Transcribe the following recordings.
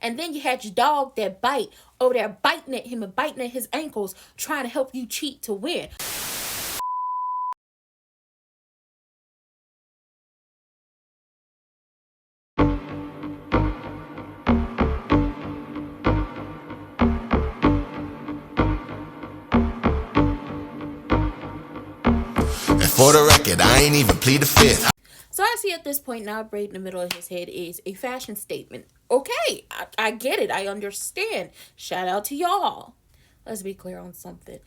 And then you had your dog that bite over there biting at him and biting at his ankles, trying to help you cheat to win. And for the record, I ain't even plead the fifth. So I see at this point now, a braid in the middle of his head is a fashion statement. Okay, I get it. I understand. Shout out to y'all. Let's be clear on something.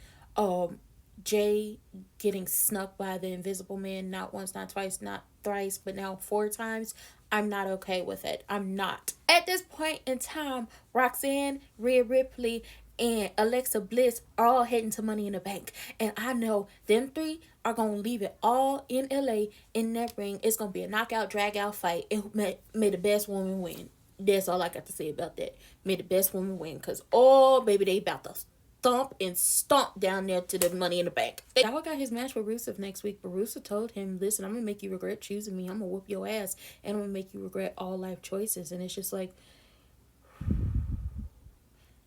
Jay getting snuck by the invisible man not once, not twice, not thrice, but now 4 times. I'm not okay with it. I'm not. At this point in time, Roxanne, Rhea Ripley, and Alexa Bliss are all heading to Money in the Bank. And I know them 3 are going to leave it all in LA in that ring. It's going to be a knockout, drag out fight. And may the best woman win. That's all I got to say about that. May the best woman win. Because, oh, baby, they about to thump and stomp down there to the Money in the Bank. Now I got his match with Rusev next week, but Rusev told him, listen, I'm going to make you regret choosing me. I'm going to whoop your ass. And I'm going to make you regret all life choices. And it's just like,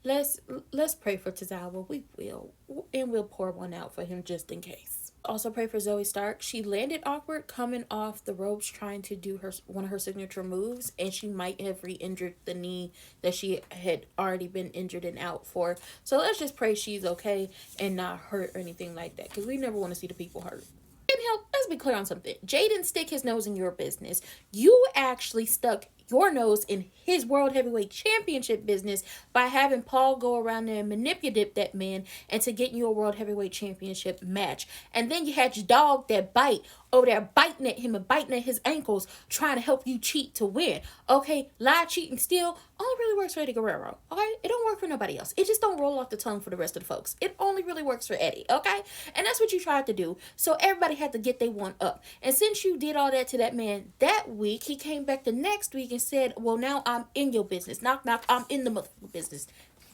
let's pray for Tozawa. We will. And we'll pour one out for him just in case. Also pray for Zoe Stark. She landed awkward coming off the ropes trying to do one of her signature moves, and she might have re-injured the knee that she had already been injured and out for. So let's just pray she's okay and not hurt or anything like that, because we never want to see the people hurt. And hell, let's be clear on something. Jay didn't stick his nose in your business. You actually stuck your nose in his World Heavyweight Championship business by having Paul go around there and manipulate that man into getting you a World Heavyweight Championship match. And then you had your dog that bite over there biting at him and biting at his ankles, trying to help you cheat to win. Okay, lie, cheat, and steal only really works for Eddie Guerrero. Okay, it don't work for nobody else. It just don't roll off the tongue for the rest of the folks. It only really works for Eddie. Okay, and that's what you tried to do. So everybody had to get their one up. And since you did all that to that man that week, he came back the next week and said, well, now I'm in your business. Knock, knock, I'm in the motherfucking business.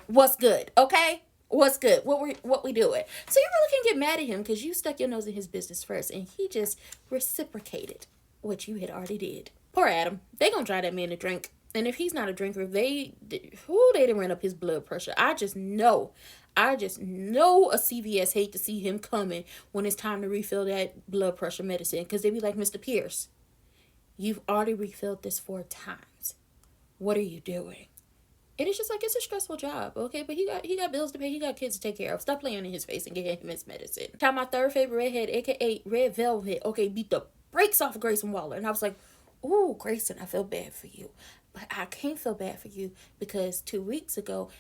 What's good? Okay? What's good? What we doing? So you really can't get mad at him because you stuck your nose in his business first, and he just reciprocated what you had already did. Poor Adam. They gonna try that man to drink, and if he's not a drinker, they didn't run up his blood pressure. I just know a CVS hate to see him coming when it's time to refill that blood pressure medicine, because they be like, Mr. Pierce, you've already refilled this 4 times. What are you doing? And it's just like, it's a stressful job, okay? But he got bills to pay. He got kids to take care of. Stop playing in his face and get him his medicine. How my 3rd favorite redhead, a.k.a. Red Velvet, okay, beat the brakes off of Grayson Waller. And I was like, ooh, Grayson, I feel bad for you. But I can't feel bad for you because 2 weeks ago,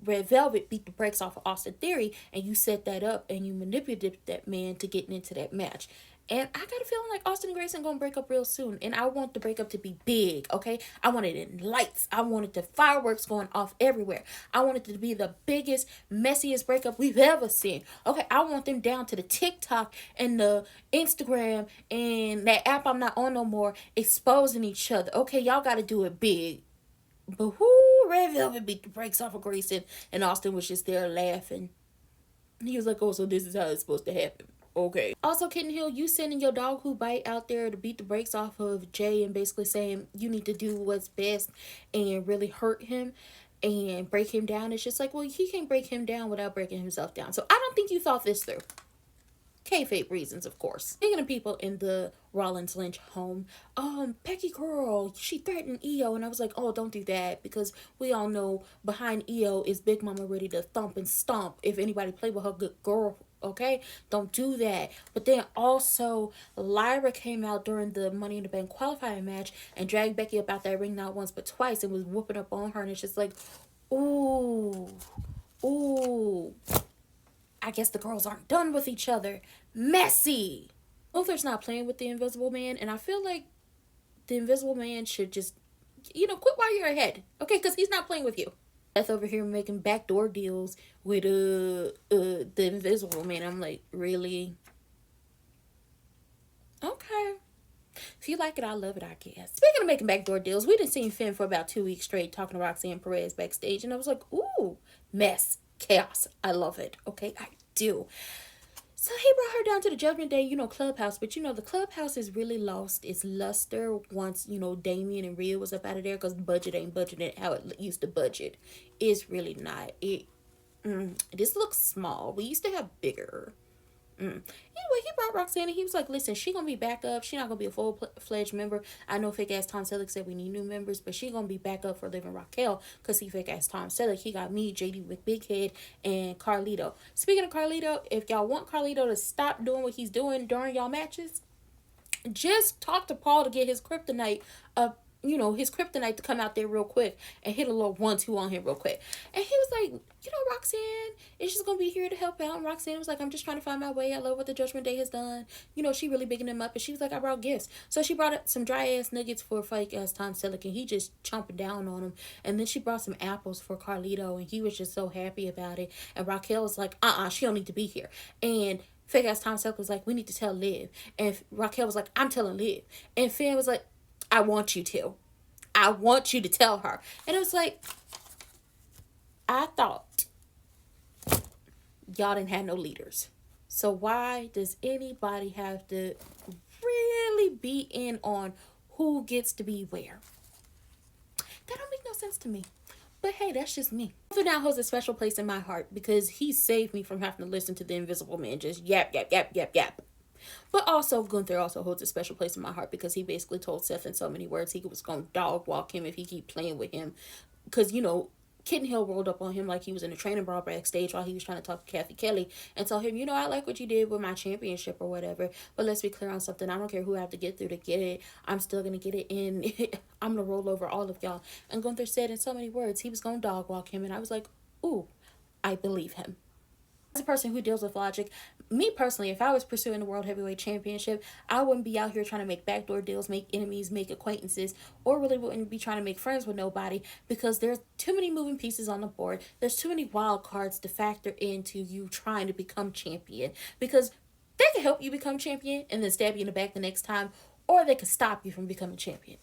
Red Velvet beat the brakes off of Austin Theory, and you set that up and you manipulated that man to getting into that match. And I got a feeling like Austin and Grayson gonna break up real soon. And I want the breakup to be big, okay? I want it in lights. I wanted the fireworks going off everywhere. I want it to be the biggest, messiest breakup we've ever seen. Okay, I want them down to the TikTok and the Instagram and that app I'm not on no more exposing each other. Okay, y'all gotta do it big. But Red Velvet beat the brakes off of Grayson, and Austin was just there laughing. He was like, oh, so this is how it's supposed to happen. Okay. Also, Kitten Hill, you sending your dog who bite out there to beat the brakes off of Jay and basically saying you need to do what's best and really hurt him and break him down. It's just like, well, he can't break him down without breaking himself down. So I don't think you thought this through. Kayfabe reasons, of course. Speaking of people in the Rollins Lynch home, Becky Girl, she threatened EO, and I was like, oh, don't do that, because we all know behind EO is Big Mama ready to thump and stomp if anybody play with her good girl. Okay, don't do that. But then also Lyra came out during the Money in the Bank qualifying match and dragged Becky up out that ring not once but twice and was whooping up on her, and it's just like, ooh, I guess the girls aren't done with each other. Messy. Luther's not playing with the Invisible Man, and I feel like the Invisible Man should just, quit while you're ahead, okay? Because he's not playing with you. Beth over here making backdoor deals with the Invisible Man. I'm like, really? Okay. If you like it, I love it, I guess. Speaking of making backdoor deals, we done seen Finn for about 2 weeks straight talking to Roxanne Perez backstage, and I was like, ooh, mess, chaos. I love it, okay? I do. So he brought her down to the Judgment Day, clubhouse. But the clubhouse has really lost its luster once, Damien and Rhea was up out of there, because budget ain't budgeting how it used to budget. It's really not. This looks small. We used to have bigger. Anyway, he brought Roxanne and he was like, listen, she gonna be back up. She not gonna be a full-fledged member. I know fake ass Tom Selleck said we need new members, but she gonna be back up for Living Raquel, because he fake ass Tom Selleck. He got me, JD with Big Head, and Carlito. Speaking of Carlito, if y'all want Carlito to stop doing what he's doing during y'all matches, just talk to Paul to get his kryptonite his kryptonite to come out there real quick and hit a little 1-2 on him real quick. And he was like, Roxanne is just gonna be here to help out. And Roxanne was like, I'm just trying to find my way. I love what the Judgment Day has done. She really bigging him up. And she was like, I brought gifts. So she brought up some dry ass nuggets for fake ass Tom Selleck, and he just chomping down on him. And then she brought some apples for Carlito, and he was just so happy about it. And Raquel was like, she don't need to be here. And fake ass Tom Selleck was like, we need to tell Liv. And Raquel was like, I'm telling Liv. And Finn was like, I want you to. I want you to tell her. And it was like, I thought y'all didn't have no leaders. So why does anybody have to really be in on who gets to be where? That don't make no sense to me. But hey, that's just me. Gunther now holds a special place in my heart because he saved me from having to listen to the Invisible Man just yap, yap, yap, yap, yap. But also, Gunther also holds a special place in my heart because he basically told Seth in so many words he was going to dog walk him if he keep playing with him. Because, Kitten Hill rolled up on him like he was in a training brawl backstage while he was trying to talk to Kathy Kelly and told him, I like what you did with my championship or whatever, but let's be clear on something. I don't care who I have to get through to get it. I'm still going to get it in. I'm going to roll over all of y'all. And Gunther said in so many words he was going to dog walk him, and I was like, ooh, I believe him. As a person who deals with logic, me personally, if I was pursuing the World Heavyweight Championship, I wouldn't be out here trying to make backdoor deals, make enemies, make acquaintances, or really wouldn't be trying to make friends with nobody, because there's too many moving pieces on the board. There's too many wild cards to factor into you trying to become champion, because they can help you become champion and then stab you in the back the next time, or they could stop you from becoming champion.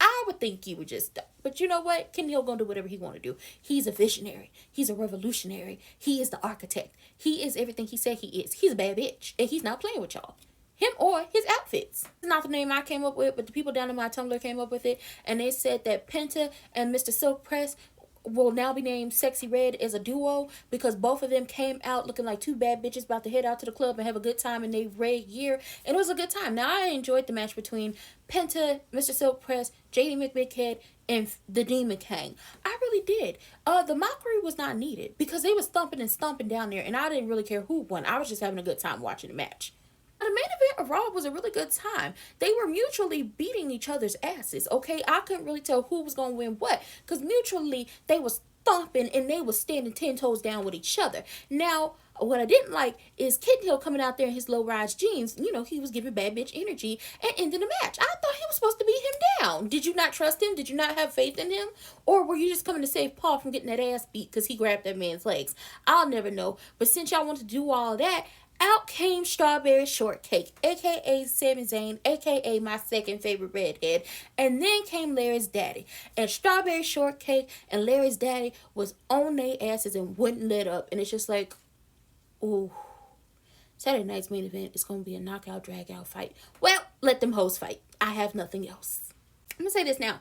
I would think you would just stop. But you know what? Ken Hill gonna do whatever he want to do. He's a visionary. He's a revolutionary. He is the architect. He is everything he said he is. He's a bad bitch. And he's not playing with y'all. Him or his outfits. It's not the name I came up with, but the people down in my Tumblr came up with it. And they said that Penta and Mr. Silk Press will now be named Sexy Red as a duo, because both of them came out looking like two bad bitches about to head out to the club and have a good time in their red gear, and it was a good time. Now, I enjoyed the match between Penta, Mr. Silk Press, JD McBighead, and the Demon King. I really did. The mockery was not needed because they was thumping and stomping down there, and I didn't really care who won. I was just having a good time watching the match. The main event of Raw was a really good time. They were mutually beating each other's asses, okay? I couldn't really tell who was going to win what, because mutually they was thumping and they was standing 10 toes down with each other. Now, what I didn't like is Kitten Hill coming out there in his low-rise jeans. He was giving bad bitch energy and ending the match. I thought he was supposed to beat him down. Did you not trust him? Did you not have faith in him? Or were you just coming to save Paul from getting that ass beat because he grabbed that man's legs? I'll never know. But since y'all want to do all that, out came Strawberry Shortcake, a.k.a. Sami Zayn, a.k.a. my second favorite redhead. And then came Larry's daddy. And Strawberry Shortcake and Larry's daddy was on their asses and wouldn't let up. And it's just like, ooh. Saturday night's main event is going to be a knockout, drag-out fight. Well, let them hoes fight. I have nothing else. I'm going to say this now.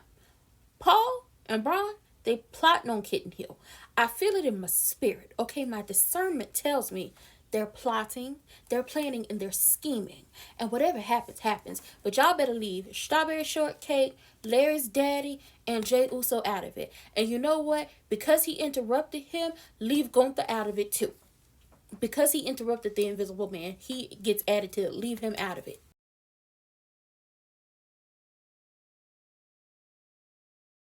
Paul and Braun, they plotting on Kitten Hill. I feel it in my spirit. Okay, my discernment tells me they're plotting, they're planning, and they're scheming. And whatever happens, happens. But y'all better leave Strawberry Shortcake, Larry's daddy, and Jay Uso out of it. And you know what? Because he interrupted him, leave Gunther out of it too. Because he interrupted the Invisible Man, he gets added to it. Leave him out of it.